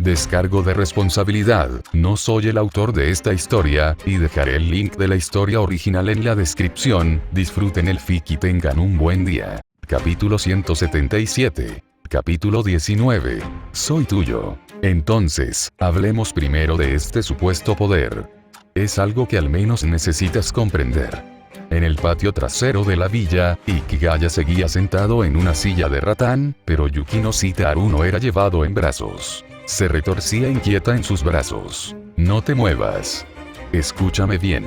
Descargo de responsabilidad, no soy el autor de esta historia, y dejaré el link de la historia original en la descripción. Disfruten el fic y tengan un buen día. Capítulo 177. Capítulo 19. Soy tuyo. Entonces, hablemos primero de este supuesto poder. Es algo que al menos necesitas comprender. En el patio trasero de la villa, Ikigaya seguía sentado en una silla de ratán, pero Yukino Shita Haruno era llevado en brazos. Se retorcía inquieta en sus brazos. No te muevas. Escúchame bien.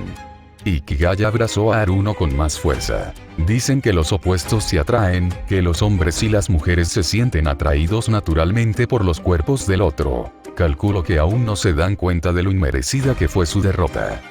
Ikigaya abrazó a Haruno con más fuerza. Dicen que los opuestos se atraen, que los hombres y las mujeres se sienten atraídos naturalmente por los cuerpos del otro. Calculo que aún no se dan cuenta de lo inmerecida que fue su derrota.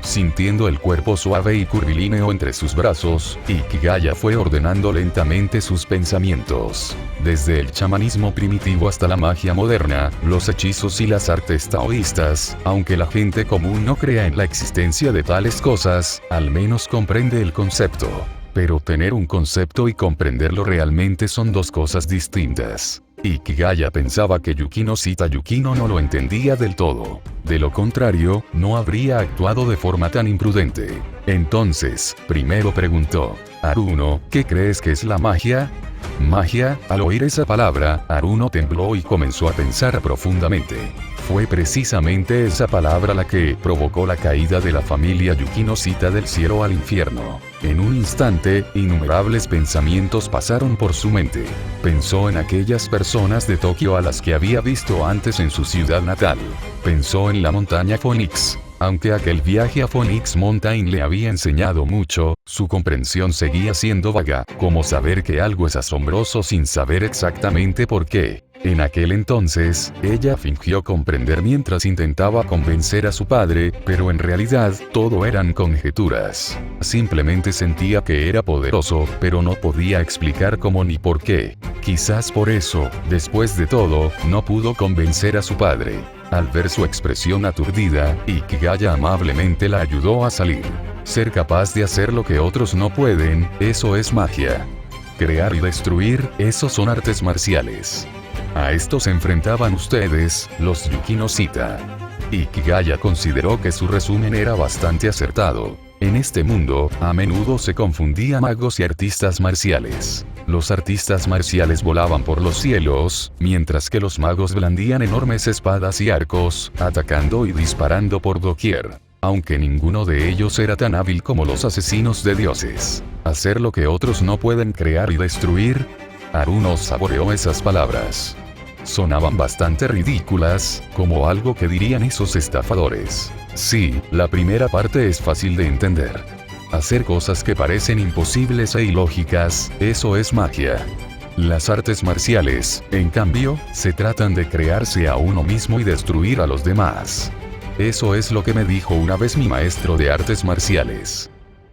Sintiendo el cuerpo suave y curvilíneo entre sus brazos, Ikigaya fue ordenando lentamente sus pensamientos. Desde el chamanismo primitivo hasta la magia moderna, los hechizos y las artes taoístas, aunque la gente común no crea en la existencia de tales cosas, al menos comprende el concepto. Pero tener un concepto y comprenderlo realmente son dos cosas distintas. Ikigaya pensaba que Yukino Shita Yukino no lo entendía del todo. De lo contrario, no habría actuado de forma tan imprudente. Entonces, primero preguntó: Haruno, ¿qué crees que es la magia? ¿Magia? Al oír esa palabra, Haruno tembló y comenzó a pensar profundamente. Fue precisamente esa palabra la que provocó la caída de la familia Yukino Shita del cielo al infierno. En un instante, innumerables pensamientos pasaron por su mente. Pensó en aquellas personas de Tokio a las que había visto antes en su ciudad natal. Pensó en la montaña Phoenix. Aunque aquel viaje a Phoenix Mountain le había enseñado mucho, su comprensión seguía siendo vaga, como saber que algo es asombroso sin saber exactamente por qué. En aquel entonces, ella fingió comprender mientras intentaba convencer a su padre, pero en realidad, todo eran conjeturas. Simplemente sentía que era poderoso, pero no podía explicar cómo ni por qué. Quizás por eso, después de todo, no pudo convencer a su padre. Al ver su expresión aturdida, Ikigaya amablemente la ayudó a salir. Ser capaz de hacer lo que otros no pueden, eso es magia. Crear y destruir, eso son artes marciales. A esto se enfrentaban ustedes, los Yukino Shita. Ikigaya consideró que su resumen era bastante acertado. En este mundo, a menudo se confundía magos y artistas marciales. Los artistas marciales volaban por los cielos, mientras que los magos blandían enormes espadas y arcos, atacando y disparando por doquier. Aunque ninguno de ellos era tan hábil como los asesinos de dioses. Hacer lo que otros no pueden crear y destruir. Haruno saboreó esas palabras. Sonaban bastante ridículas, como algo que dirían esos estafadores. Sí, la primera parte es fácil de entender. Hacer cosas que parecen imposibles e ilógicas, eso es magia. Las artes marciales, en cambio, se tratan de crearse a uno mismo y destruir a los demás. Eso es lo que me dijo una vez mi maestro de artes marciales.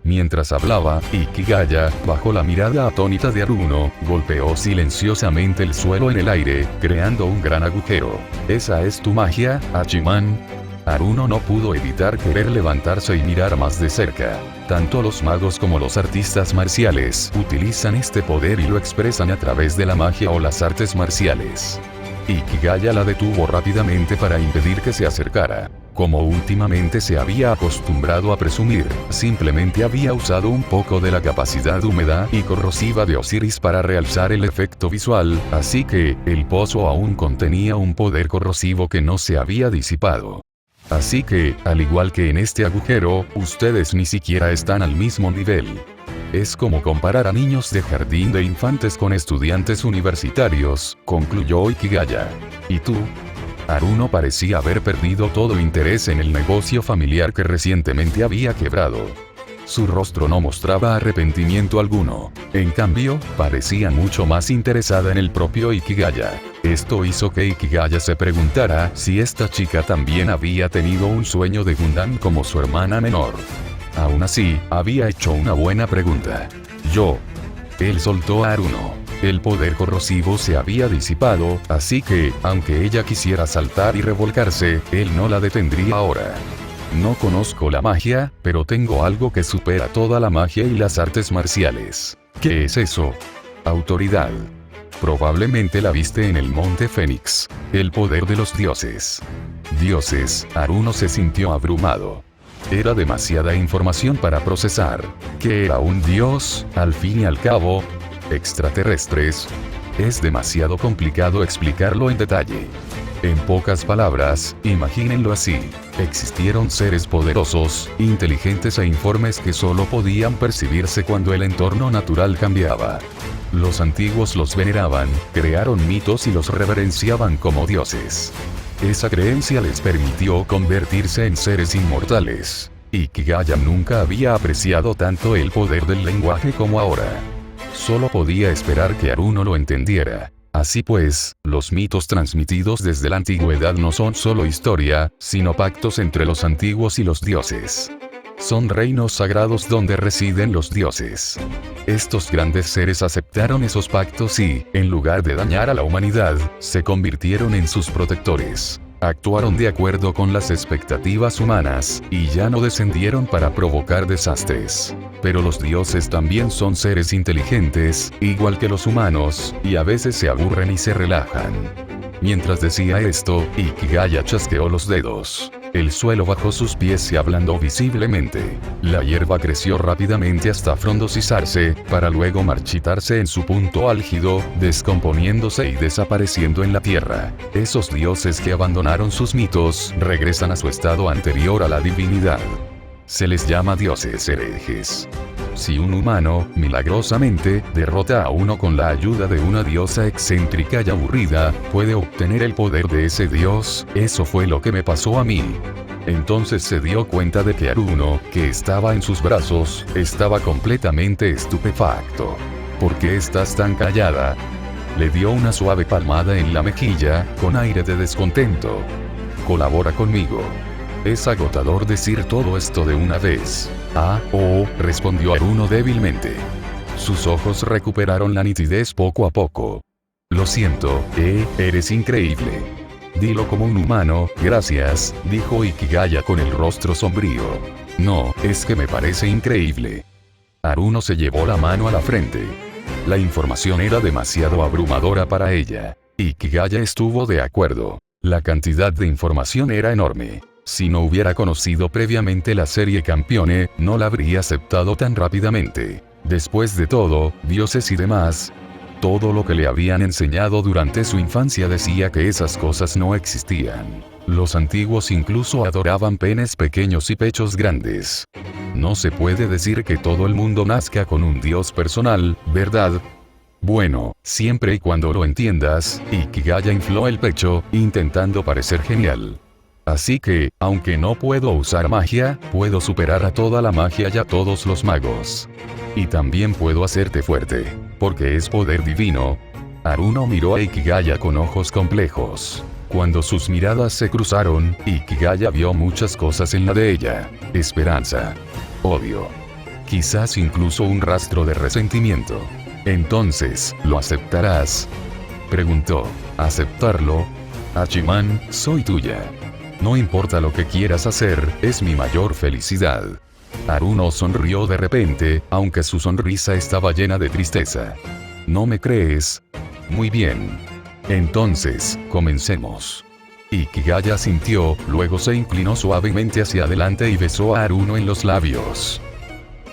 Mientras hablaba, Ikigaya, bajo la mirada atónita de Haruno, golpeó silenciosamente el suelo en el aire, creando un gran agujero. ¿Esa es tu magia, Hachiman? Haruno no pudo evitar querer levantarse y mirar más de cerca. Tanto los magos como los artistas marciales utilizan este poder y lo expresan a través de la magia o las artes marciales. Ikigaya la detuvo rápidamente para impedir que se acercara. Como últimamente se había acostumbrado a presumir, simplemente había usado un poco de la capacidad húmeda y corrosiva de Osiris para realzar el efecto visual, así que, el pozo aún contenía un poder corrosivo que no se había disipado. Así que, al igual que en este agujero, ustedes ni siquiera están al mismo nivel. Es como comparar a niños de jardín de infantes con estudiantes universitarios, concluyó Ikigaya. ¿Y tú? Haruno parecía haber perdido todo interés en el negocio familiar que recientemente había quebrado. Su rostro no mostraba arrepentimiento alguno. En cambio, parecía mucho más interesada en el propio Ikigaya. Esto hizo que Ikigaya se preguntara si esta chica también había tenido un sueño de Gundam como su hermana menor. Aún así, había hecho una buena pregunta. Él soltó a Haruno. El poder corrosivo se había disipado, así que, aunque ella quisiera saltar y revolcarse, él no la detendría ahora. No conozco la magia, pero tengo algo que supera toda la magia y las artes marciales. ¿Qué es eso? Autoridad. Probablemente la viste en el Monte Fénix. El poder de los dioses. Dioses, Aruno se sintió abrumado. Era demasiada información para procesar. ¿Qué era un dios, al fin y al cabo? ¿Extraterrestres? Es demasiado complicado explicarlo en detalle. En pocas palabras, imagínenlo así. Existieron seres poderosos, inteligentes e informes que solo podían percibirse cuando el entorno natural cambiaba. Los antiguos los veneraban, crearon mitos y los reverenciaban como dioses. Esa creencia les permitió convertirse en seres inmortales. Ikigaya nunca había apreciado tanto el poder del lenguaje como ahora. Solo podía esperar que Aruno lo entendiera. Así pues, los mitos transmitidos desde la antigüedad no son solo historia, sino pactos entre los antiguos y los dioses. Son reinos sagrados donde residen los dioses. Estos grandes seres aceptaron esos pactos y, en lugar de dañar a la humanidad, se convirtieron en sus protectores. Actuaron de acuerdo con las expectativas humanas, y ya no descendieron para provocar desastres. Pero los dioses también son seres inteligentes, igual que los humanos, y a veces se aburren y se relajan. Mientras decía esto, Ikigaya chasqueó los dedos. El suelo bajo sus pies se ablandó visiblemente. La hierba creció rápidamente hasta frondosizarse, para luego marchitarse en su punto álgido, descomponiéndose y desapareciendo en la tierra. Esos dioses que abandonaron sus mitos, regresan a su estado anterior a la divinidad. Se les llama dioses herejes. Si un humano, milagrosamente, derrota a uno con la ayuda de una diosa excéntrica y aburrida, puede obtener el poder de ese dios. Eso fue lo que me pasó a mí. Entonces se dio cuenta de que Aruno, que estaba en sus brazos, estaba completamente estupefacto. ¿Por qué estás tan callada? Le dio una suave palmada en la mejilla, con aire de descontento. Colabora conmigo. Es agotador decir todo esto de una vez. Respondió Aruno débilmente. Sus ojos recuperaron la nitidez poco a poco. Lo siento, eres increíble. Dilo como un humano, gracias, dijo Ikigaya con el rostro sombrío. No, es que me parece increíble. Aruno se llevó la mano a la frente. La información era demasiado abrumadora para ella. Ikigaya estuvo de acuerdo. La cantidad de información era enorme. Si no hubiera conocido previamente la serie Campione, no la habría aceptado tan rápidamente. Después de todo, dioses y demás, todo lo que le habían enseñado durante su infancia decía que esas cosas no existían. Los antiguos incluso adoraban penes pequeños y pechos grandes. No se puede decir que todo el mundo nazca con un dios personal, ¿verdad? Bueno, siempre y cuando lo entiendas. Ikigaya infló el pecho, intentando parecer genial. Así que, aunque no puedo usar magia, puedo superar a toda la magia y a todos los magos. Y también puedo hacerte fuerte, porque es poder divino. Aruno miró a Ikigaya con ojos complejos. Cuando sus miradas se cruzaron, Ikigaya vio muchas cosas en la de ella. Esperanza. Odio. Quizás incluso un rastro de resentimiento. Entonces, ¿lo aceptarás? Preguntó. ¿Aceptarlo? Hachiman, soy tuya. No importa lo que quieras hacer, es mi mayor felicidad. Aruno sonrió de repente, aunque su sonrisa estaba llena de tristeza. ¿No me crees? Muy bien. Entonces, comencemos. Ikigaya sintió, luego se inclinó suavemente hacia adelante y besó a Aruno en los labios.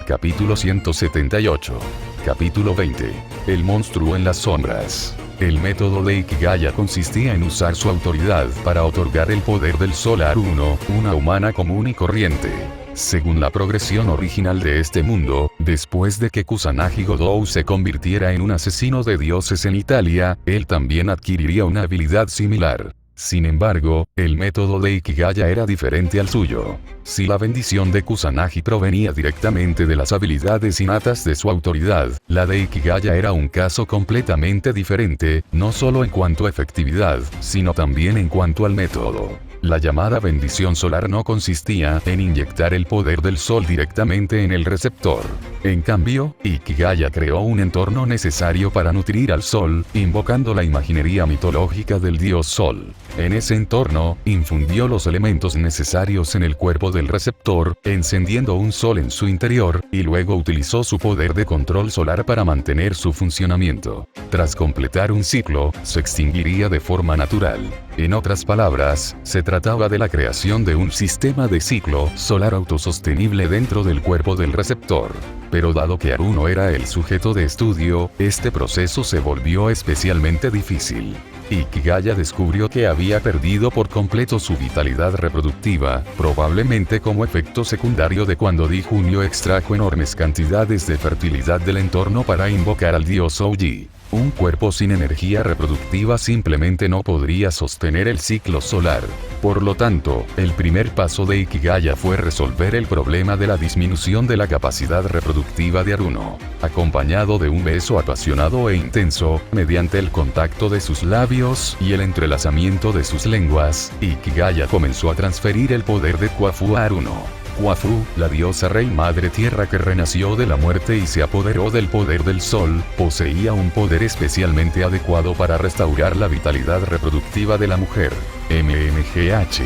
Capítulo 178. Capítulo 20. El monstruo en las sombras. El método de Ikigaya consistía en usar su autoridad para otorgar el poder del sol a Aruno, una humana común y corriente. Según la progresión original de este mundo, después de que Kusanagi Godou se convirtiera en un asesino de dioses en Italia, él también adquiriría una habilidad similar. Sin embargo, el método de Ikigaya era diferente al suyo. Si la bendición de Kusanagi provenía directamente de las habilidades innatas de su autoridad, la de Ikigaya era un caso completamente diferente, no solo en cuanto a efectividad, sino también en cuanto al método. La llamada bendición solar no consistía en inyectar el poder del sol directamente en el receptor. En cambio, Ikigaya creó un entorno necesario para nutrir al sol, invocando la imaginería mitológica del dios sol. En ese entorno, infundió los elementos necesarios en el cuerpo del receptor, encendiendo un sol en su interior, y luego utilizó su poder de control solar para mantener su funcionamiento. Tras completar un ciclo, se extinguiría de forma natural. En otras palabras, se trataba de la creación de un sistema de ciclo solar autosostenible dentro del cuerpo del receptor. Pero dado que Aruno era el sujeto de estudio, este proceso se volvió especialmente difícil. Ikigaya descubrió que había perdido por completo su vitalidad reproductiva, probablemente como efecto secundario de cuando Di Junio extrajo enormes cantidades de fertilidad del entorno para invocar al dios Ouji. Un cuerpo sin energía reproductiva simplemente no podría sostener el ciclo solar. Por lo tanto, el primer paso de Ikigaya fue resolver el problema de la disminución de la capacidad reproductiva de Aruno. Acompañado de un beso apasionado e intenso, mediante el contacto de sus labios y el entrelazamiento de sus lenguas, Ikigaya comenzó a transferir el poder de Kwafu a Aruno. Kwafu, la diosa rey madre tierra que renació de la muerte y se apoderó del poder del sol, poseía un poder especialmente adecuado para restaurar la vitalidad reproductiva de la mujer. MMGH.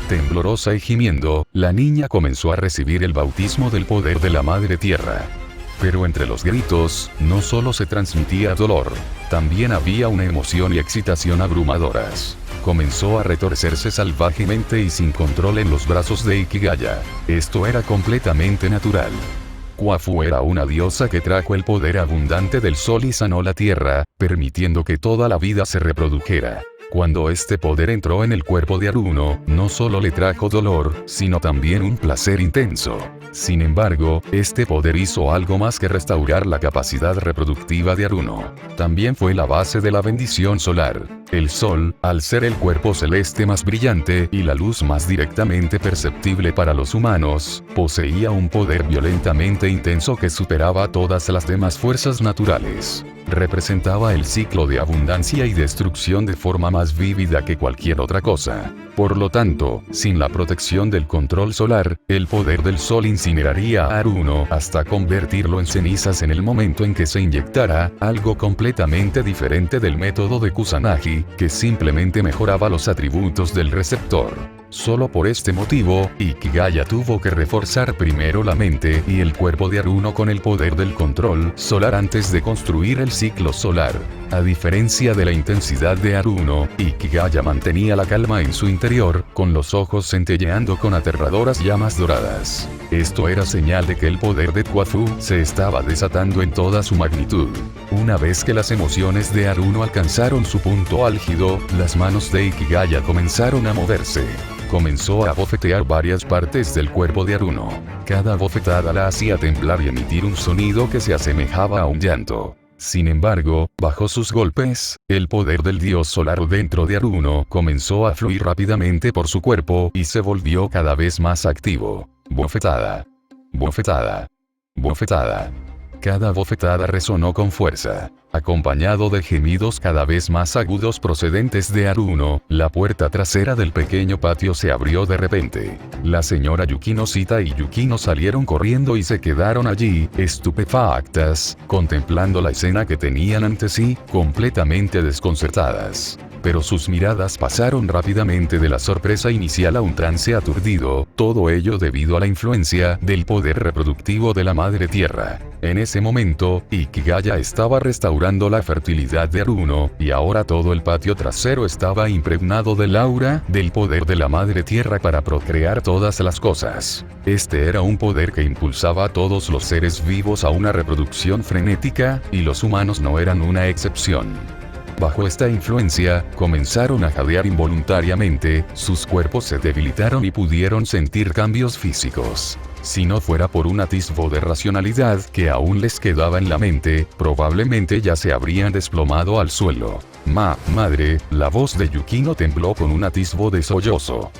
Temblorosa y gimiendo, la niña comenzó a recibir el bautismo del poder de la madre tierra. Pero entre los gritos, no solo se transmitía dolor, también había una emoción y excitación abrumadoras. Comenzó a retorcerse salvajemente y sin control en los brazos de Ikigaya. Esto era completamente natural. Kwafu era una diosa que trajo el poder abundante del sol y sanó la tierra, permitiendo que toda la vida se reprodujera. Cuando este poder entró en el cuerpo de Aruno, no solo le trajo dolor, sino también un placer intenso. Sin embargo, este poder hizo algo más que restaurar la capacidad reproductiva de Aruno. También fue la base de la bendición solar. El sol, al ser el cuerpo celeste más brillante y la luz más directamente perceptible para los humanos, poseía un poder violentamente intenso que superaba todas las demás fuerzas naturales. Representaba el ciclo de abundancia y destrucción de forma más vívida que cualquier otra cosa. Por lo tanto, sin la protección del control solar, el poder del sol incineraría a Aruno hasta convertirlo en cenizas en el momento en que se inyectara, algo completamente diferente del método de Kusanagi, que simplemente mejoraba los atributos del receptor. Solo por este motivo, Ikigaya tuvo que reforzar primero la mente y el cuerpo de Aruno con el poder del control solar antes de construir el ciclo solar. A diferencia de la intensidad de Aruno, Ikigaya mantenía la calma en su interior, con los ojos centelleando con aterradoras llamas doradas. Esto era señal de que el poder de Kwafu se estaba desatando en toda su magnitud. Una vez que las emociones de Aruno alcanzaron su punto álgido, las manos de Ikigaya comenzaron a moverse. Comenzó a bofetear varias partes del cuerpo de Aruno. Cada bofetada la hacía temblar y emitir un sonido que se asemejaba a un llanto. Sin embargo, bajo sus golpes, el poder del dios solar dentro de Aruno comenzó a fluir rápidamente por su cuerpo y se volvió cada vez más activo. Bofetada. Bofetada. Bofetada. Cada bofetada resonó con fuerza. Acompañado de gemidos cada vez más agudos procedentes de Aruno, la puerta trasera del pequeño patio se abrió de repente. La señora Yukino Sita y Yukino salieron corriendo y se quedaron allí, estupefactas, contemplando la escena que tenían ante sí, completamente desconcertadas. Pero sus miradas pasaron rápidamente de la sorpresa inicial a un trance aturdido, todo ello debido a la influencia del poder reproductivo de la Madre Tierra. En ese momento, Ikigaya estaba restaurando la fertilidad de Aruno, y ahora todo el patio trasero estaba impregnado del aura del poder de la Madre Tierra para procrear todas las cosas. Este era un poder que impulsaba a todos los seres vivos a una reproducción frenética, y los humanos no eran una excepción. Bajo esta influencia, comenzaron a jadear involuntariamente, sus cuerpos se debilitaron y pudieron sentir cambios físicos. Si no fuera por un atisbo de racionalidad que aún les quedaba en la mente, probablemente ya se habrían desplomado al suelo. Madre, la voz de Yukino tembló con un atisbo de sollozo.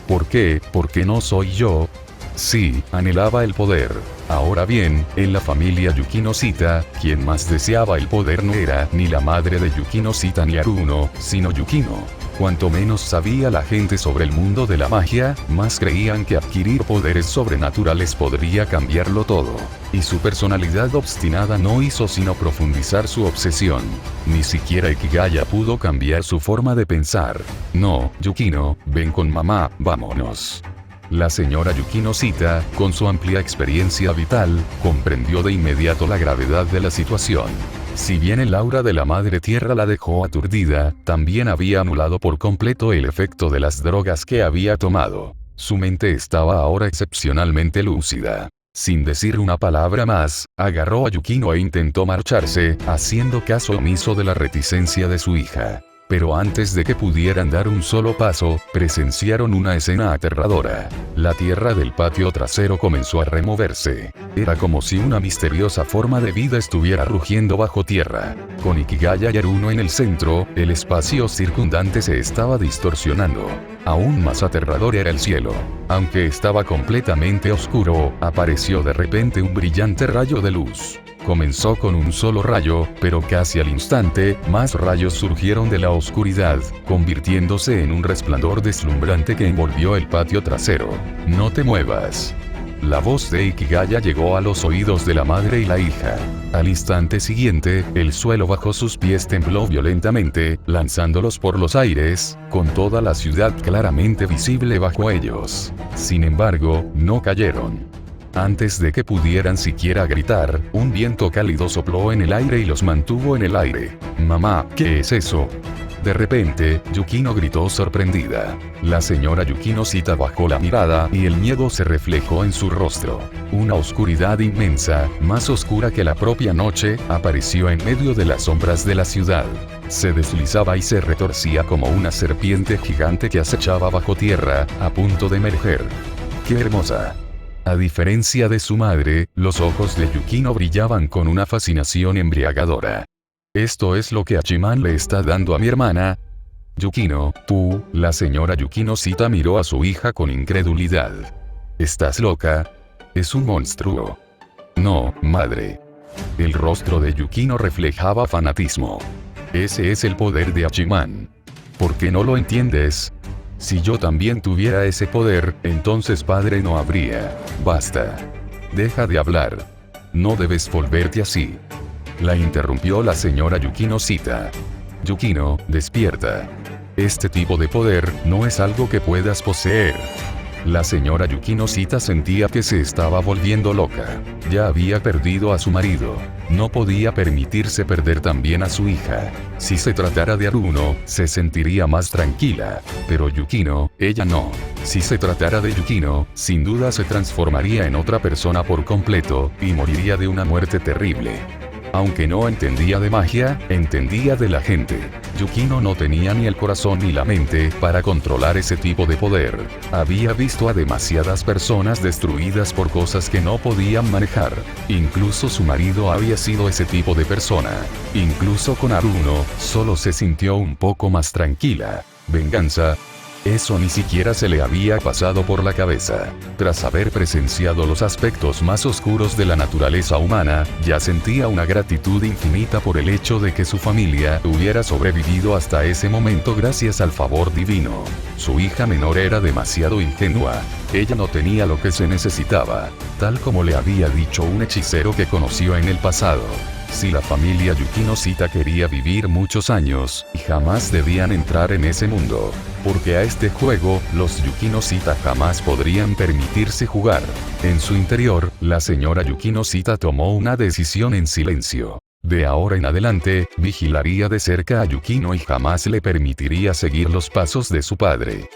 ¿Por qué? ¿Por qué no soy yo? Sí, anhelaba el poder. Ahora bien, en la familia Yukino Sita, quien más deseaba el poder no era ni la madre de Yukino Sita ni Aruno, sino Yukino. Cuanto menos sabía la gente sobre el mundo de la magia, más creían que adquirir poderes sobrenaturales podría cambiarlo todo. Y su personalidad obstinada no hizo sino profundizar su obsesión. Ni siquiera Ikigaya pudo cambiar su forma de pensar. No, Yukino, ven con mamá, vámonos. La señora Yukino Sita, con su amplia experiencia vital, comprendió de inmediato la gravedad de la situación. Si bien el aura de la Madre Tierra la dejó aturdida, también había anulado por completo el efecto de las drogas que había tomado. Su mente estaba ahora excepcionalmente lúcida. Sin decir una palabra más, agarró a Yukino e intentó marcharse, haciendo caso omiso de la reticencia de su hija. Pero antes de que pudieran dar un solo paso, presenciaron una escena aterradora. La tierra del patio trasero comenzó a removerse. Era como si una misteriosa forma de vida estuviera rugiendo bajo tierra. Con Ikigaya y Aruno en el centro, el espacio circundante se estaba distorsionando. Aún más aterrador era el cielo. Aunque estaba completamente oscuro, apareció de repente un brillante rayo de luz. Comenzó con un solo rayo, pero casi al instante, más rayos surgieron de la oscuridad, convirtiéndose en un resplandor deslumbrante que envolvió el patio trasero. No te muevas. La voz de Ikigaya llegó a los oídos de la madre y la hija. Al instante siguiente, el suelo bajo sus pies tembló violentamente, lanzándolos por los aires, con toda la ciudad claramente visible bajo ellos. Sin embargo, no cayeron. Antes de que pudieran siquiera gritar, un viento cálido sopló en el aire y los mantuvo en el aire. Mamá, ¿qué es eso? De repente, Yukino gritó sorprendida. La señora Yukino Sita bajó la mirada y el miedo se reflejó en su rostro. Una oscuridad inmensa, más oscura que la propia noche, apareció en medio de las sombras de la ciudad. Se deslizaba y se retorcía como una serpiente gigante que acechaba bajo tierra, a punto de emerger. ¡Qué hermosa! A diferencia de su madre, los ojos de Yukino brillaban con una fascinación embriagadora. ¿Esto es lo que Hachiman le está dando a mi hermana? Yukino, tú, la señora Yukino Sita miró a su hija con incredulidad. ¿Estás loca? Es un monstruo. No, madre. El rostro de Yukino reflejaba fanatismo. Ese es el poder de Hachiman. ¿Por qué no lo entiendes? Si yo también tuviera ese poder, entonces padre no habría. Basta. Deja de hablar. No debes volverte así. La interrumpió la señora Yukino Sita. Yukino, despierta. Este tipo de poder no es algo que puedas poseer. La señora Yukino Sita sentía que se estaba volviendo loca. Ya había perdido a su marido. No podía permitirse perder también a su hija. Si se tratara de Aruno, se sentiría más tranquila. Pero Yukino, ella no. Si se tratara de Yukino, sin duda se transformaría en otra persona por completo, y moriría de una muerte terrible. Aunque no entendía de magia, entendía de la gente. Yukino no tenía ni el corazón ni la mente para controlar ese tipo de poder. Había visto a demasiadas personas destruidas por cosas que no podían manejar. Incluso su marido había sido ese tipo de persona. Incluso con Aruno, solo se sintió un poco más tranquila. Venganza. Eso ni siquiera se le había pasado por la cabeza. Tras haber presenciado los aspectos más oscuros de la naturaleza humana, ya sentía una gratitud infinita por el hecho de que su familia hubiera sobrevivido hasta ese momento gracias al favor divino. Su hija menor era demasiado ingenua. Ella no tenía lo que se necesitaba, tal como le había dicho un hechicero que conoció en el pasado. Si la familia Yukino Sita quería vivir muchos años, jamás debían entrar en ese mundo. Porque a este juego, los Yukino Sita jamás podrían permitirse jugar. En su interior, la señora Yukino Sita tomó una decisión en silencio. De ahora en adelante, vigilaría de cerca a Yukino y jamás le permitiría seguir los pasos de su padre.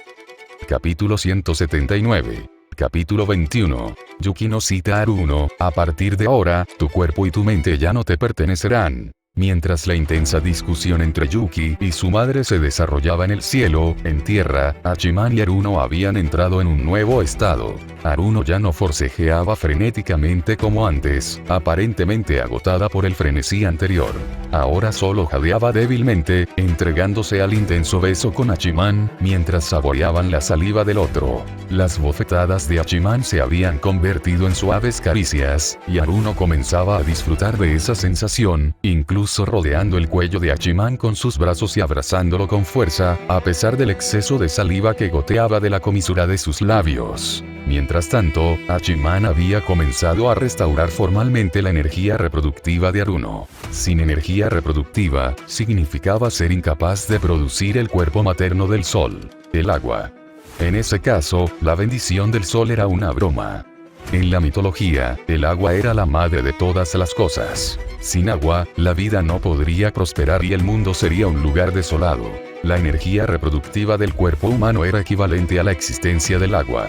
Capítulo 179. Capítulo 21. Yukino Sita Aruno, a partir de ahora, tu cuerpo y tu mente ya no te pertenecerán. Mientras la intensa discusión entre Yuki y su madre se desarrollaba en el cielo, en tierra, Hachiman y Aruno habían entrado en un nuevo estado. Aruno ya no forcejeaba frenéticamente como antes, aparentemente agotada por el frenesí anterior. Ahora solo jadeaba débilmente, entregándose al intenso beso con Hachiman, mientras saboreaban la saliva del otro. Las bofetadas de Hachiman se habían convertido en suaves caricias, y Aruno comenzaba a disfrutar de esa sensación, incluso rodeando el cuello de Hachiman con sus brazos y abrazándolo con fuerza, a pesar del exceso de saliva que goteaba de la comisura de sus labios. Mientras tanto, Hachiman había comenzado a restaurar formalmente la energía reproductiva de Aruno. Sin energía reproductiva, significaba ser incapaz de producir el cuerpo materno del sol, el agua. En ese caso, la bendición del sol era una broma. En la mitología, el agua era la madre de todas las cosas. Sin agua, la vida no podría prosperar y el mundo sería un lugar desolado. La energía reproductiva del cuerpo humano era equivalente a la existencia del agua.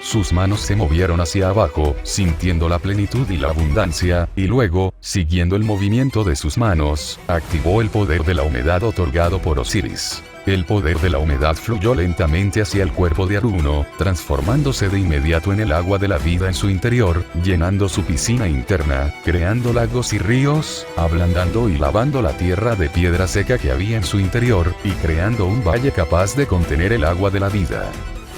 Sus manos se movieron hacia abajo, sintiendo la plenitud y la abundancia, y luego, siguiendo el movimiento de sus manos, activó el poder de la humedad otorgado por Osiris. El poder de la humedad fluyó lentamente hacia el cuerpo de Aruno, transformándose de inmediato en el agua de la vida en su interior, llenando su piscina interna, creando lagos y ríos, ablandando y lavando la tierra de piedra seca que había en su interior, y creando un valle capaz de contener el agua de la vida.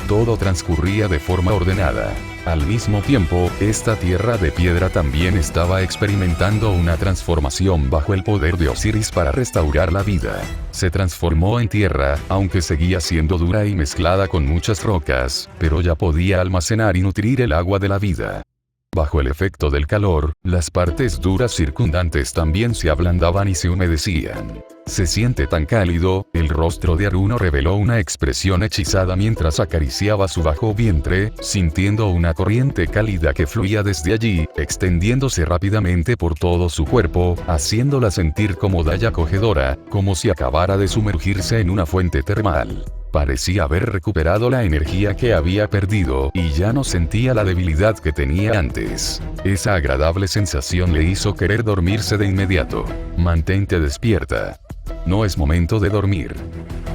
Todo transcurría de forma ordenada. Al mismo tiempo, esta tierra de piedra también estaba experimentando una transformación bajo el poder de Osiris para restaurar la vida. Se transformó en tierra, aunque seguía siendo dura y mezclada con muchas rocas, pero ya podía almacenar y nutrir el agua de la vida. Bajo el efecto del calor, las partes duras circundantes también se ablandaban y se humedecían. Se siente tan cálido, el rostro de Aruno reveló una expresión hechizada mientras acariciaba su bajo vientre, sintiendo una corriente cálida que fluía desde allí, extendiéndose rápidamente por todo su cuerpo, haciéndola sentir cómoda y acogedora, como si acabara de sumergirse en una fuente termal. Parecía haber recuperado la energía que había perdido, y ya no sentía la debilidad que tenía antes. Esa agradable sensación le hizo querer dormirse de inmediato. Mantente despierta. No es momento de dormir.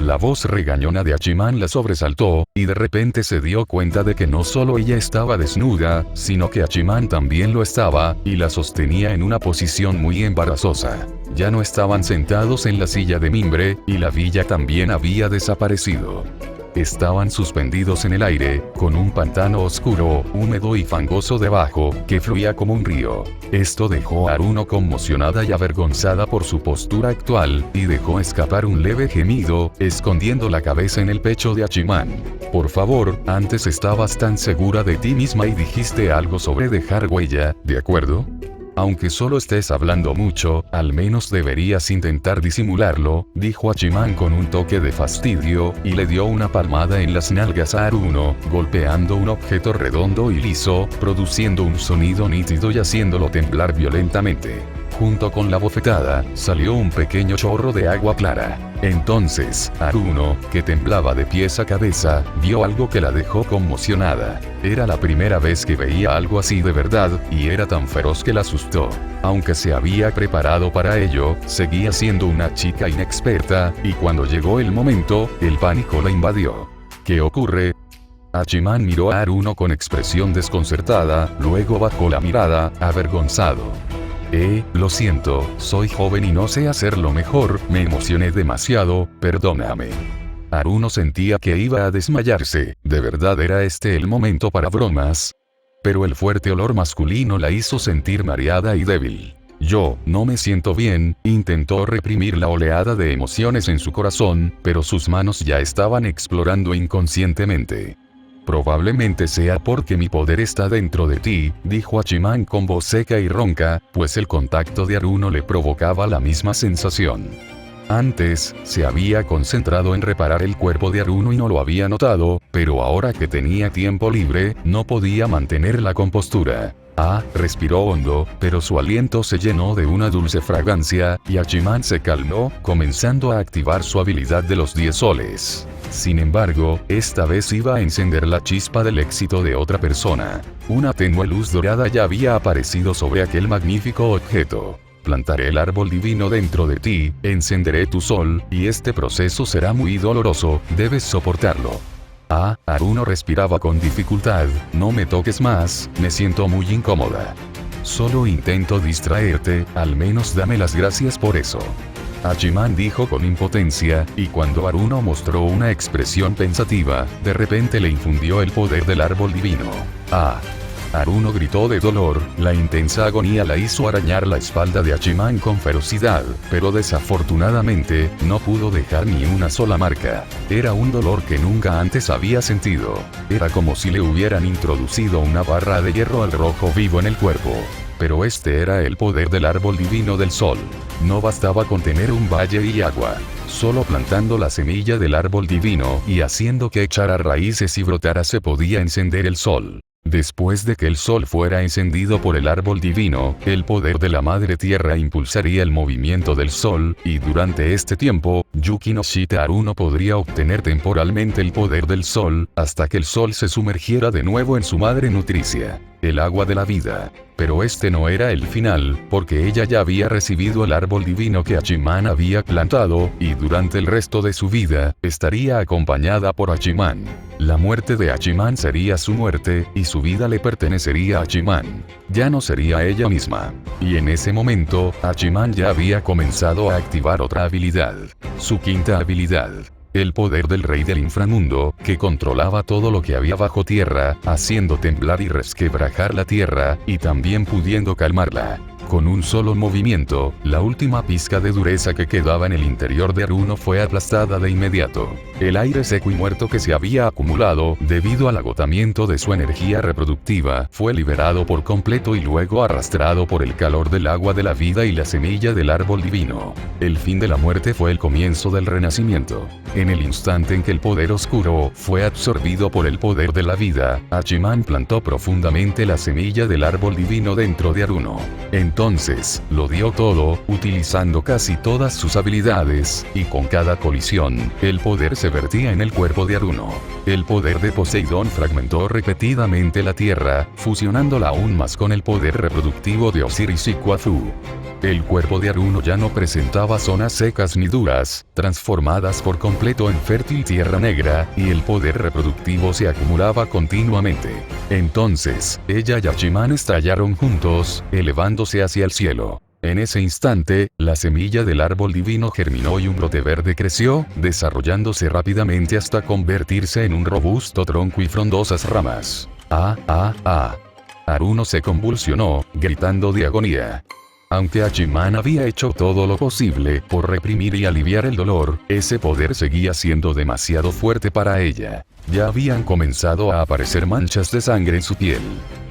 La voz regañona de Hachiman la sobresaltó, y de repente se dio cuenta de que no solo ella estaba desnuda, sino que Hachiman también lo estaba, y la sostenía en una posición muy embarazosa. Ya no estaban sentados en la silla de mimbre, y la villa también había desaparecido. Estaban suspendidos en el aire, con un pantano oscuro, húmedo y fangoso debajo, que fluía como un río. Esto dejó a Aruno conmocionada y avergonzada por su postura actual, y dejó escapar un leve gemido, escondiendo la cabeza en el pecho de Hachiman. Por favor, antes estabas tan segura de ti misma y dijiste algo sobre dejar huella, ¿de acuerdo? Aunque solo estés hablando mucho, al menos deberías intentar disimularlo, dijo Hachiman con un toque de fastidio, y le dio una palmada en las nalgas a Aruno, golpeando un objeto redondo y liso, produciendo un sonido nítido y haciéndolo temblar violentamente. Junto con la bofetada, salió un pequeño chorro de agua clara. Entonces, Aruno, que temblaba de pies a cabeza, vio algo que la dejó conmocionada. Era la primera vez que veía algo así de verdad, y era tan feroz que la asustó. Aunque se había preparado para ello, seguía siendo una chica inexperta, y cuando llegó el momento, el pánico la invadió. ¿Qué ocurre? Hachiman miró a Aruno con expresión desconcertada, luego bajó la mirada, avergonzado. Lo siento, soy joven y no sé hacerlo mejor, me emocioné demasiado, perdóname. Aruno sentía que iba a desmayarse, ¿de verdad era este el momento para bromas? Pero el fuerte olor masculino la hizo sentir mareada y débil. Yo, no me siento bien, intentó reprimir la oleada de emociones en su corazón, pero sus manos ya estaban explorando inconscientemente. Probablemente sea porque mi poder está dentro de ti, dijo Hachiman con voz seca y ronca, pues el contacto de Aruno le provocaba la misma sensación. Antes, se había concentrado en reparar el cuerpo de Aruno y no lo había notado, pero ahora que tenía tiempo libre, no podía mantener la compostura. Respiró hondo, pero su aliento se llenó de una dulce fragancia, y Hachiman se calmó, comenzando a activar su habilidad de los 10 soles. Sin embargo, esta vez iba a encender la chispa del éxito de otra persona. Una tenue luz dorada ya había aparecido sobre aquel magnífico objeto. Plantaré el árbol divino dentro de ti, encenderé tu sol, y este proceso será muy doloroso, debes soportarlo. Aruno respiraba con dificultad, no me toques más, me siento muy incómoda. Solo intento distraerte, al menos dame las gracias por eso. Hachiman dijo con impotencia, y cuando Aruno mostró una expresión pensativa, de repente le infundió el poder del árbol divino. ¡Ah! Aruno gritó de dolor, la intensa agonía la hizo arañar la espalda de Hachiman con ferocidad, pero desafortunadamente, no pudo dejar ni una sola marca. Era un dolor que nunca antes había sentido. Era como si le hubieran introducido una barra de hierro al rojo vivo en el cuerpo. Pero este era el poder del árbol divino del sol. No bastaba con tener un valle y agua. Solo plantando la semilla del árbol divino y haciendo que echara raíces y brotara se podía encender el sol. Después de que el sol fuera encendido por el árbol divino, el poder de la madre tierra impulsaría el movimiento del sol, y durante este tiempo, Yuki no Shita Aruno podría obtener temporalmente el poder del sol, hasta que el sol se sumergiera de nuevo en su madre nutricia, el agua de la vida. Pero este no era el final, porque ella ya había recibido el árbol divino que Hachiman había plantado, y durante el resto de su vida, estaría acompañada por Hachiman. La muerte de Hachiman sería su muerte, y su vida le pertenecería a Hachiman. Ya no sería ella misma. Y en ese momento, Hachiman ya había comenzado a activar otra habilidad. Su quinta habilidad. El poder del rey del inframundo, que controlaba todo lo que había bajo tierra, haciendo temblar y resquebrajar la tierra, y también pudiendo calmarla. Con un solo movimiento, la última pizca de dureza que quedaba en el interior de Aruno fue aplastada de inmediato. El aire seco y muerto que se había acumulado, debido al agotamiento de su energía reproductiva, fue liberado por completo y luego arrastrado por el calor del agua de la vida y la semilla del árbol divino. El fin de la muerte fue el comienzo del renacimiento. En el instante en que el poder oscuro fue absorbido por el poder de la vida, Hachiman plantó profundamente la semilla del árbol divino dentro de Aruno. Entonces, lo dio todo, utilizando casi todas sus habilidades, y con cada colisión, el poder se vertía en el cuerpo de Aruno. El poder de Poseidón fragmentó repetidamente la tierra, fusionándola aún más con el poder reproductivo de Osiris y Quafu. El cuerpo de Aruno ya no presentaba zonas secas ni duras, transformadas por completo en fértil tierra negra, y el poder reproductivo se acumulaba continuamente. Entonces, ella y Hachiman estallaron juntos, elevándose hacia el cielo. En ese instante, la semilla del árbol divino germinó y un brote verde creció, desarrollándose rápidamente hasta convertirse en un robusto tronco y frondosas ramas. Aruno se convulsionó, gritando de agonía. Aunque Hachiman había hecho todo lo posible por reprimir y aliviar el dolor, ese poder seguía siendo demasiado fuerte para ella. Ya habían comenzado a aparecer manchas de sangre en su piel.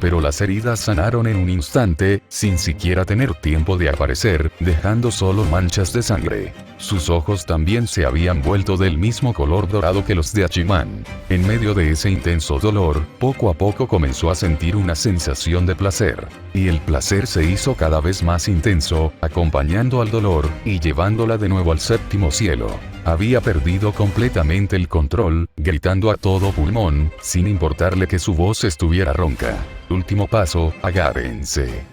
Pero las heridas sanaron en un instante, sin siquiera tener tiempo de aparecer, dejando solo manchas de sangre. Sus ojos también se habían vuelto del mismo color dorado que los de Hachiman. En medio de ese intenso dolor, poco a poco comenzó a sentir una sensación de placer. Y el placer se hizo cada vez más intenso, acompañando al dolor, y llevándola de nuevo al séptimo cielo. Había perdido completamente el control, gritando a todo pulmón, sin importarle que su voz estuviera ronca. Último paso, agárrense.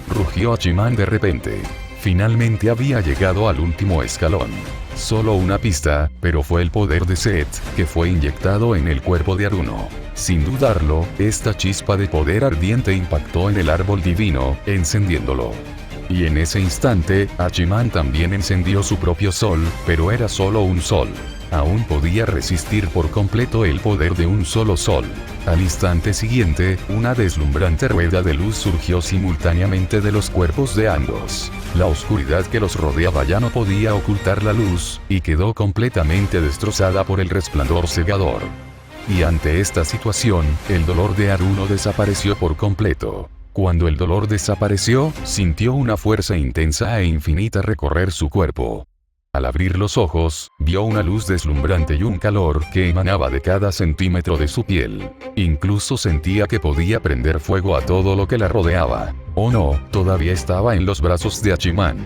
Rugió Hachiman de repente. Finalmente había llegado al último escalón. Solo una pista, pero fue el poder de Set, que fue inyectado en el cuerpo de Aruno. Sin dudarlo, esta chispa de poder ardiente impactó en el árbol divino, encendiéndolo. Y en ese instante, Hachiman también encendió su propio sol, pero era solo un sol. Aún podía resistir por completo el poder de un solo sol. Al instante siguiente, una deslumbrante rueda de luz surgió simultáneamente de los cuerpos de ambos. La oscuridad que los rodeaba ya no podía ocultar la luz, y quedó completamente destrozada por el resplandor cegador. Y ante esta situación, el dolor de Aruno desapareció por completo. Cuando el dolor desapareció, sintió una fuerza intensa e infinita recorrer su cuerpo. Al abrir los ojos, vio una luz deslumbrante y un calor que emanaba de cada centímetro de su piel. Incluso sentía que podía prender fuego a todo lo que la rodeaba. Oh no, todavía estaba en los brazos de Hachiman.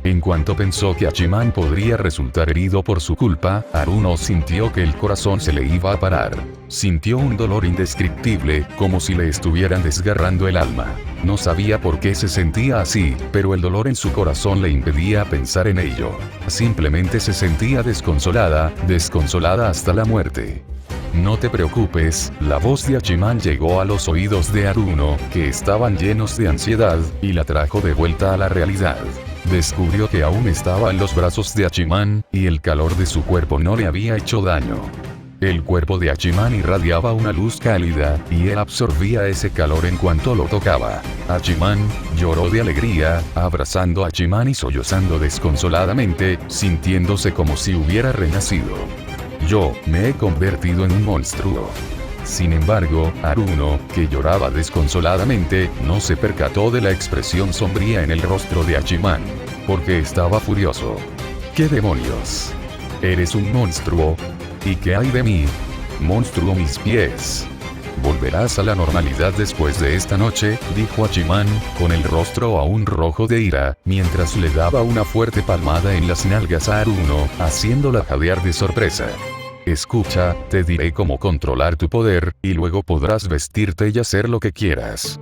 En cuanto pensó que Hachiman podría resultar herido por su culpa, Aruno sintió que el corazón se le iba a parar. Sintió un dolor indescriptible, como si le estuvieran desgarrando el alma. No sabía por qué se sentía así, pero el dolor en su corazón le impedía pensar en ello. Simplemente se sentía desconsolada hasta la muerte. No te preocupes, la voz de Hachiman llegó a los oídos de Aruno, que estaban llenos de ansiedad, y la trajo de vuelta a la realidad. descubrió que aún estaba en los brazos de Hachiman, y el calor de su cuerpo no le había hecho daño. El cuerpo de Hachiman irradiaba una luz cálida, y él absorbía ese calor en cuanto lo tocaba. Hachiman lloró de alegría, abrazando a Hachiman y sollozando desconsoladamente, sintiéndose como si hubiera renacido. Yo me he convertido en un monstruo. Sin embargo, Haruno, que lloraba desconsoladamente, no se percató de la expresión sombría en el rostro de Hachiman, porque estaba furioso. ¿Qué demonios? ¿Eres un monstruo? ¿Y qué hay de mí? Monstruo mis pies. ¿Volverás a la normalidad después de esta noche?, dijo Hachiman, con el rostro aún rojo de ira, mientras le daba una fuerte palmada en las nalgas a Haruno, haciéndola jadear de sorpresa. Escucha, te diré cómo controlar tu poder, y luego podrás vestirte y hacer lo que quieras.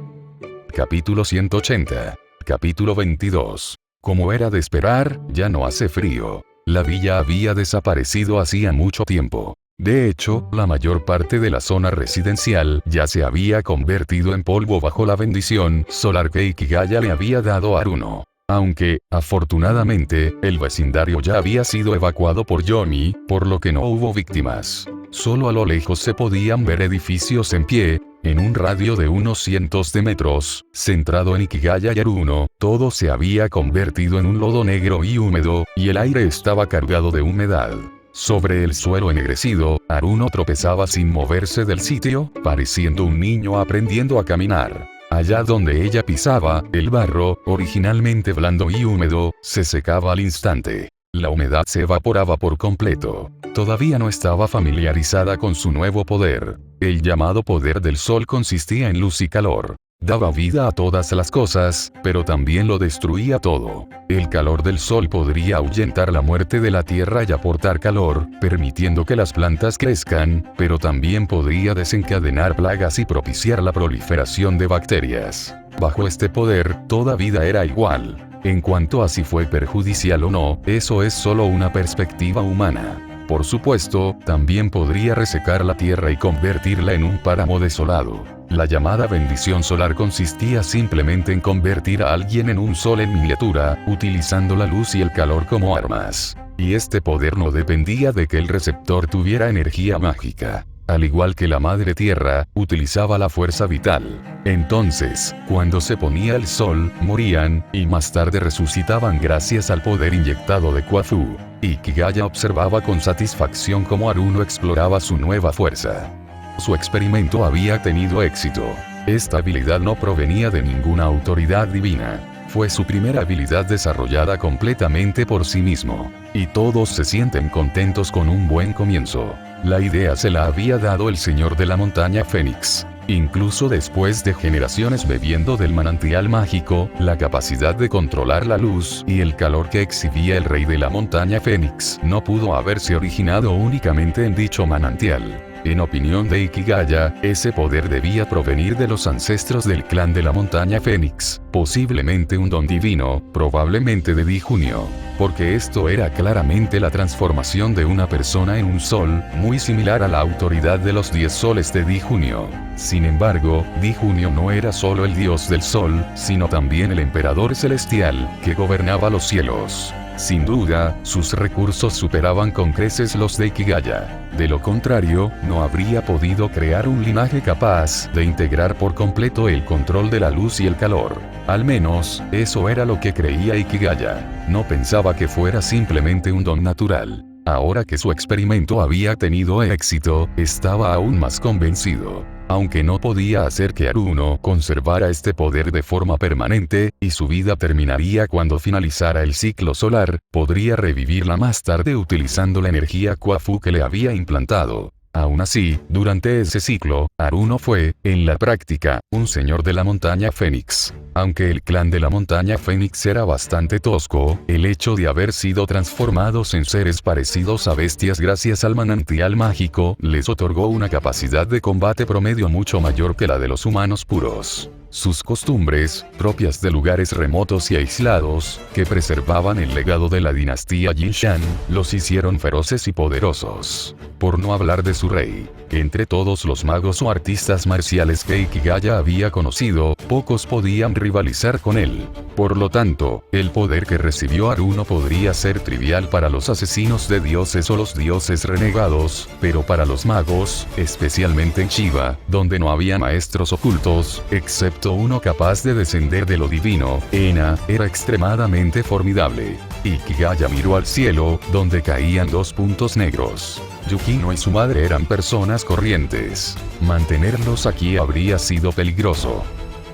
Capítulo 180. Capítulo 22. Como era de esperar, ya no hace frío. La villa había desaparecido hacía mucho tiempo. De hecho, la mayor parte de la zona residencial ya se había convertido en polvo bajo la bendición solar que Ikigaya le había dado a Haruno. Aunque, afortunadamente, el vecindario ya había sido evacuado por Yomi, por lo que no hubo víctimas. Solo a lo lejos se podían ver edificios en pie, en un radio de unos cientos de metros, centrado en Ikigaya y Haruno, todo se había convertido en un lodo negro y húmedo, y el aire estaba cargado de humedad. Sobre el suelo ennegrecido, Haruno tropezaba sin moverse del sitio, pareciendo un niño aprendiendo a caminar. Allá donde ella pisaba, el barro, originalmente blando y húmedo, se secaba al instante. La humedad se evaporaba por completo. Todavía no estaba familiarizada con su nuevo poder. El llamado poder del sol consistía en luz y calor. Daba vida a todas las cosas, pero también lo destruía todo. El calor del sol podría ahuyentar la muerte de la tierra y aportar calor, permitiendo que las plantas crezcan, pero también podría desencadenar plagas y propiciar la proliferación de bacterias. Bajo este poder, toda vida era igual. En cuanto a si fue perjudicial o no, eso es solo una perspectiva humana. Por supuesto, también podría resecar la tierra y convertirla en un páramo desolado. La llamada bendición solar consistía simplemente en convertir a alguien en un sol en miniatura, utilizando la luz y el calor como armas. Y este poder no dependía de que el receptor tuviera energía mágica. Al igual que la madre tierra, utilizaba la fuerza vital. Entonces, cuando se ponía el sol, morían, y más tarde resucitaban gracias al poder inyectado de Kwafu. Ikigaya observaba con satisfacción cómo Haruno exploraba su nueva fuerza. Su experimento había tenido éxito. Esta habilidad no provenía de ninguna autoridad divina. Fue su primera habilidad desarrollada completamente por sí mismo. Y todos se sienten contentos con un buen comienzo. La idea se la había dado el señor de la montaña Fénix. Incluso después de generaciones bebiendo del manantial mágico, la capacidad de controlar la luz y el calor que exhibía el rey de la montaña Fénix no pudo haberse originado únicamente en dicho manantial. En opinión de Ikigaya, ese poder debía provenir de los ancestros del clan de la montaña Fénix, posiblemente un don divino, probablemente de Di Junio. Porque esto era claramente la transformación de una persona en un sol, muy similar a la autoridad de los 10 soles de Di Junio. Sin embargo, Di Junio no era solo el dios del sol, sino también el emperador celestial, que gobernaba los cielos. Sin duda, sus recursos superaban con creces los de Ikigaya. De lo contrario, no habría podido crear un linaje capaz de integrar por completo el control de la luz y el calor. Al menos, eso era lo que creía Ikigaya. No pensaba que fuera simplemente un don natural. Ahora que su experimento había tenido éxito, estaba aún más convencido. Aunque no podía hacer que Haruno conservara este poder de forma permanente, y su vida terminaría cuando finalizara el ciclo solar, podría revivirla más tarde utilizando la energía Kwafu que le había implantado. Aún así, durante ese ciclo, Haruno fue, en la práctica, un señor de la montaña Fénix. Aunque el clan de la montaña Fénix era bastante tosco, el hecho de haber sido transformados en seres parecidos a bestias gracias al manantial mágico, les otorgó una capacidad de combate promedio mucho mayor que la de los humanos puros. Sus costumbres, propias de lugares remotos y aislados, que preservaban el legado de la dinastía Jinshan, los hicieron feroces y poderosos. Por no hablar de su rey. Entre todos los magos o artistas marciales que Ikigaya había conocido, pocos podían rivalizar con él. Por lo tanto, el poder que recibió Haruno podría ser trivial para los asesinos de dioses o los dioses renegados, pero para los magos, especialmente en Shiva, donde no había maestros ocultos, excepto uno capaz de descender de lo divino, Ena, era extremadamente formidable. Ikigaya miró al cielo, donde caían dos puntos negros. Yukino y su madre eran personas corrientes. Mantenerlos aquí habría sido peligroso.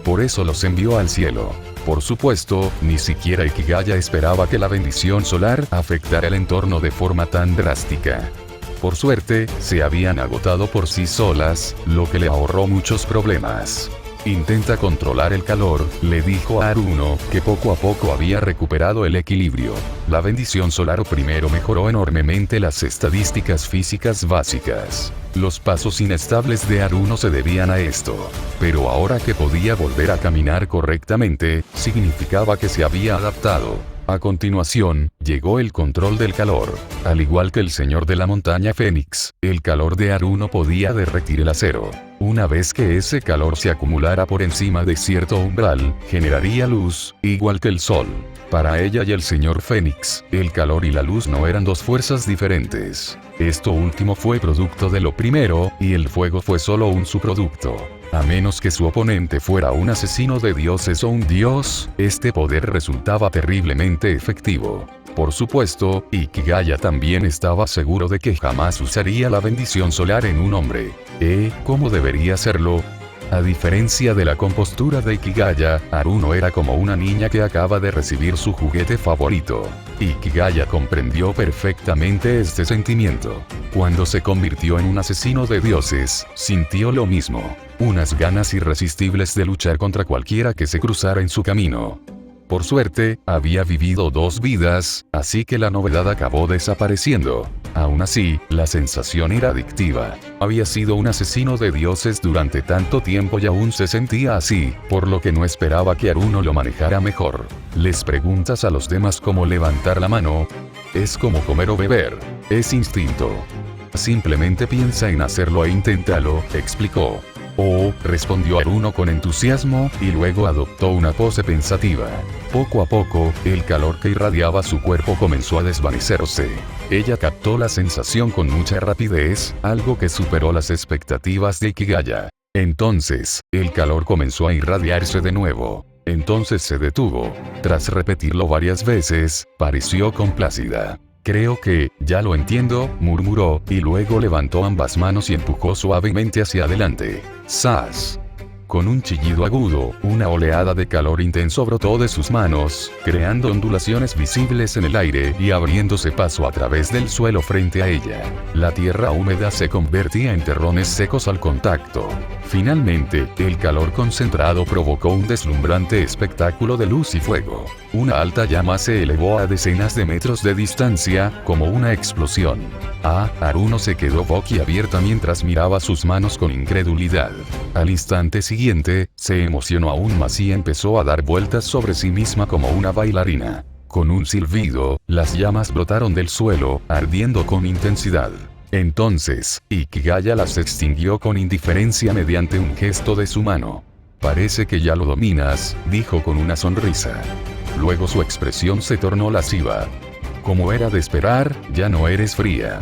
Por eso los envió al cielo. Por supuesto, ni siquiera Ikigaya esperaba que la bendición solar afectara el entorno de forma tan drástica. Por suerte, se habían agotado por sí solas, lo que le ahorró muchos problemas. Intenta controlar el calor, le dijo a Haruno, que poco a poco había recuperado el equilibrio. La bendición solar primero mejoró enormemente las estadísticas físicas básicas. Los pasos inestables de Haruno se debían a esto. Pero ahora que podía volver a caminar correctamente, significaba que se había adaptado. A continuación, llegó el control del calor. Al igual que el señor de la montaña Fénix, el calor de Haruno podía derretir el acero. Una vez que ese calor se acumulara por encima de cierto umbral, generaría luz, igual que el sol. Para ella y el señor Fénix, el calor y la luz no eran dos fuerzas diferentes. Esto último fue producto de lo primero, y el fuego fue solo un subproducto. A menos que su oponente fuera un asesino de dioses o un dios, este poder resultaba terriblemente efectivo. Por supuesto, Ikigaya también estaba seguro de que jamás usaría la bendición solar en un hombre. ¿Cómo debería hacerlo? A diferencia de la compostura de Ikigaya, Haruno era como una niña que acaba de recibir su juguete favorito. Ikigaya comprendió perfectamente este sentimiento. Cuando se convirtió en un asesino de dioses, sintió lo mismo. Unas ganas irresistibles de luchar contra cualquiera que se cruzara en su camino. Por suerte, había vivido 2 vidas, así que la novedad acabó desapareciendo. Aún así, la sensación era adictiva. Había sido un asesino de dioses durante tanto tiempo y aún se sentía así, por lo que no esperaba que Haruno lo manejara mejor. Les preguntas a los demás cómo levantar la mano. Es como comer o beber. Es instinto. Simplemente piensa en hacerlo e inténtalo, explicó. Respondió Haruno con entusiasmo, y luego adoptó una pose pensativa. Poco a poco, el calor que irradiaba su cuerpo comenzó a desvanecerse. Ella captó la sensación con mucha rapidez, algo que superó las expectativas de Ikigaya. Entonces, el calor comenzó a irradiarse de nuevo. Entonces se detuvo. Tras repetirlo varias veces, pareció complacida. Creo que, ya lo entiendo, murmuró, y luego levantó ambas manos y empujó suavemente hacia adelante. ¡Zas! Con un chillido agudo, una oleada de calor intenso brotó de sus manos, creando ondulaciones visibles en el aire y abriéndose paso a través del suelo frente a ella. La tierra húmeda se convertía en terrones secos al contacto. Finalmente, el calor concentrado provocó un deslumbrante espectáculo de luz y fuego. Una alta llama se elevó a decenas de metros de distancia, como una explosión. Haruno se quedó boquiabierta mientras miraba sus manos con incredulidad. Al instante siguiente, se emocionó aún más y empezó a dar vueltas sobre sí misma como una bailarina. Con un silbido, las llamas brotaron del suelo, ardiendo con intensidad. Entonces, Ikigaya las extinguió con indiferencia mediante un gesto de su mano. Parece que ya lo dominas, dijo con una sonrisa. Luego su expresión se tornó lasciva. Como era de esperar, ya no eres fría.